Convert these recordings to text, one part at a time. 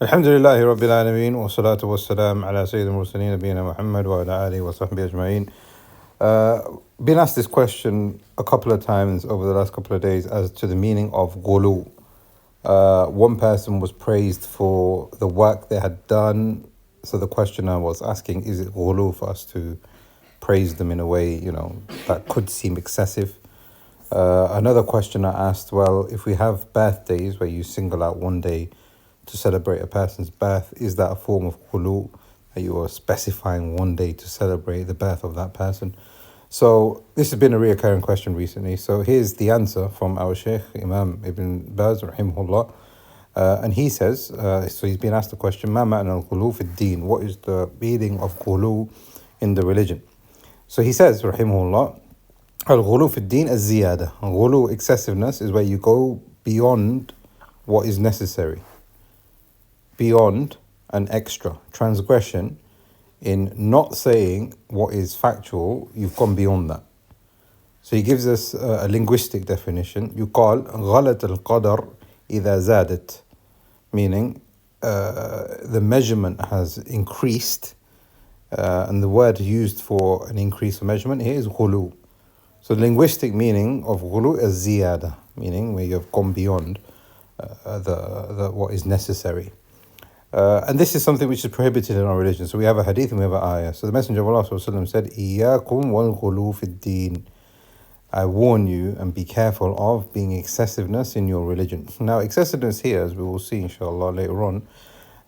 Alhamdulillahi Rabbil Alameen wa salatu wa salam ala Sayyidina Mursaleen Nabiyina Muhammad wa ala alihi wa sahbihi ajma'in. Been asked this question a couple of times over the last couple of days as to the meaning of Ghuloo. One person was praised for the work they had done. So the questioner was asking, is it Ghuloo for us to praise them in a way, that could seem excessive? Another questioner asked, well, if we have birthdays where you single out one day to celebrate a person's birth, is that a form of Ghuloo, that you are specifying one day to celebrate the birth of that person? So this has been a recurring question recently. So here's the answer from our Shaykh Imam Ibn Baz rahimahullah. And he says, so he's been asked the question, Ma ma'na al-Ghuloo fi ad-din? What is the meaning of Ghuloo in the religion? So he says, rahimahullah, al-Ghuloo fi ad-din az-ziyada. Ghuloo, excessiveness, is where you go beyond what is necessary, beyond an extra transgression in not saying what is factual. You've gone beyond that. So he gives us a linguistic definition. يقال غلط القدر إذا زادت, meaning the measurement has increased, and the word used for an increase of measurement here is ghulu. So the linguistic meaning of ghulu is ziyada, meaning where you have gone beyond the what is necessary. And this is something which is prohibited in our religion. So we have a hadith and we have an ayah. So the Messenger of Allah said, إِيَّاكُمْ وَالْغُلُو فِي الدِّينِ, I warn you and be careful of being excessiveness in your religion. Now, excessiveness here, as we will see inshallah later on,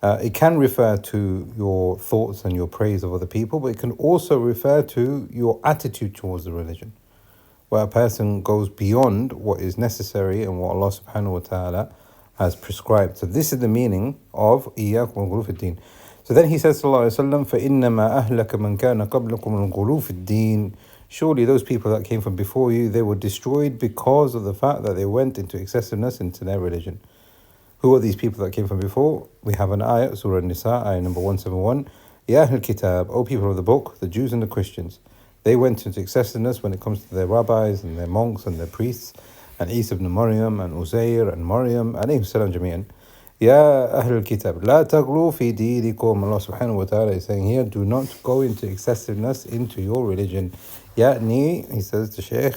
it can refer to your thoughts and your praise of other people, but it can also refer to your attitude towards the religion, where a person goes beyond what is necessary and what Allah subhanahu wa ta'ala has prescribed. So this is the meaning of إِيَّاكُمْ وَالْغُلُو فِي الدِّينِ. So then he says, sallallahu alayhi wa sallam, فَإِنَّمَا أَهْلَكَ مَنْ كَانَ قَبْلَكُمُ الْغُلُو فِي الدِّينِ. Surely those people that came from before you, they were destroyed because of the fact that they went into excessiveness into their religion. Who are these people that came from before? We have an ayah, Surah An-Nisa, ayah number 171. Ya Ahl al-Kitab, O people of the book, the Jews and the Christians. They went into excessiveness when it comes to their rabbis and their monks and their priests, and Isa ibn Maryam and Uzair and Maryam, alayhim salam jami'an. Ya Ahl al-Kitab, la taghlu fi dinikum. Allah subhanahu wa ta'ala is saying here, do not go into excessiveness into your religion. Ya'ni, he says to Shaykh,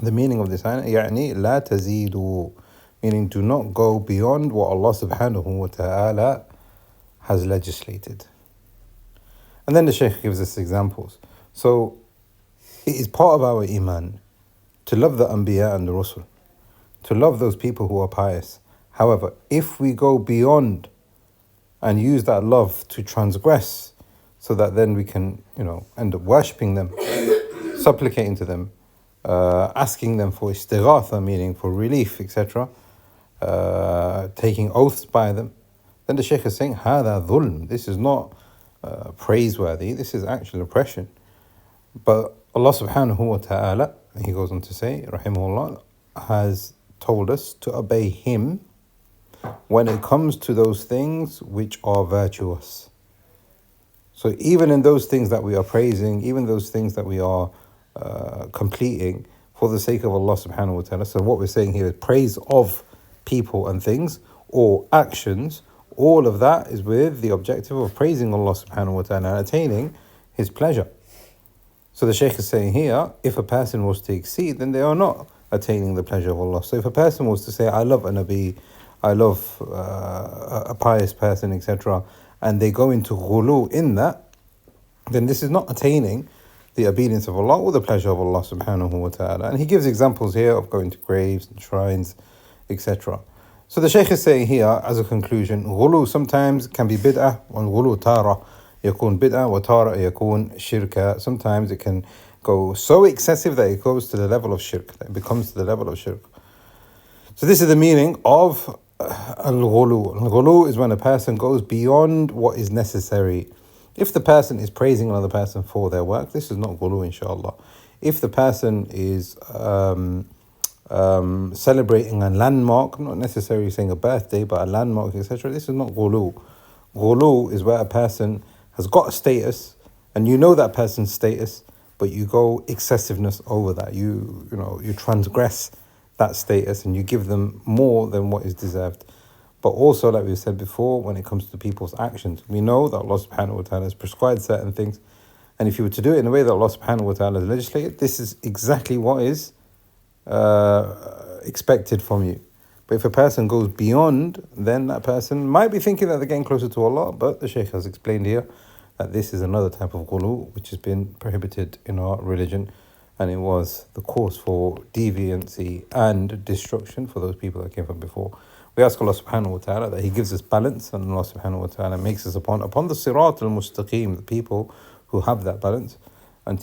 the meaning of this ayah, ya'ni la tazidu, meaning do not go beyond what Allah subhanahu wa ta'ala has legislated. And then the Shaykh gives us examples. So it is part of our iman to love the Anbiya and the Rusul, to love those people who are pious. However, if we go beyond and use that love to transgress, so that then we can, end up worshipping them, supplicating to them, asking them for istighatha, meaning for relief, etc., taking oaths by them, then the Shaykh is saying, هذا ظلم. This is not praiseworthy, this is actual oppression. But Allah subhanahu wa ta'ala, he goes on to say, rahimahullah, has told us to obey him when it comes to those things which are virtuous. So even in those things that we are praising, even those things that we are completing for the sake of Allah subhanahu wa ta'ala. So what we're saying here is praise of people and things or actions. All of that is with the objective of praising Allah subhanahu wa ta'ala and attaining his pleasure. So the Shaykh is saying here, if a person was to exceed, then they are not attaining the pleasure of Allah. So if a person was to say, I love a Nabi, I love a pious person, etc., and they go into ghulu in that, then this is not attaining the obedience of Allah or the pleasure of Allah subhanahu wa ta'ala. And he gives examples here of going to graves and shrines, etc. So the Shaykh is saying here, as a conclusion, ghulu sometimes can be bid'ah, and ghulu tara yakun bid'ah, wa tara yakun shirka. Sometimes it can go so excessive that it goes to the level of shirk, that it becomes to the level of shirk. So this is the meaning of al-ghulu. Al-ghulu is when a person goes beyond what is necessary. If the person is praising another person for their work, this is not ghulu, inshallah. If the person is celebrating a landmark, not necessarily saying a birthday, but a landmark, etc., this is not ghulu. Ghulu is where a person has got a status, and you know that person's status, but you go excessiveness over that. You transgress that status and you give them more than what is deserved. But also, like we said before, when it comes to people's actions, we know that Allah subhanahu wa ta'ala has prescribed certain things. And if you were to do it in a way that Allah subhanahu wa ta'ala has legislated, this is exactly what is expected from you. But if a person goes beyond, then that person might be thinking that they're getting closer to Allah, but the Shaykh has explained here that this is another type of ghuloo which has been prohibited in our religion, and it was the cause for deviancy and destruction for those people that came from before. We ask Allah subhanahu wa ta'ala that He gives us balance, and Allah subhanahu wa ta'ala makes us upon the sirat al-mustaqim, the people who have that balance.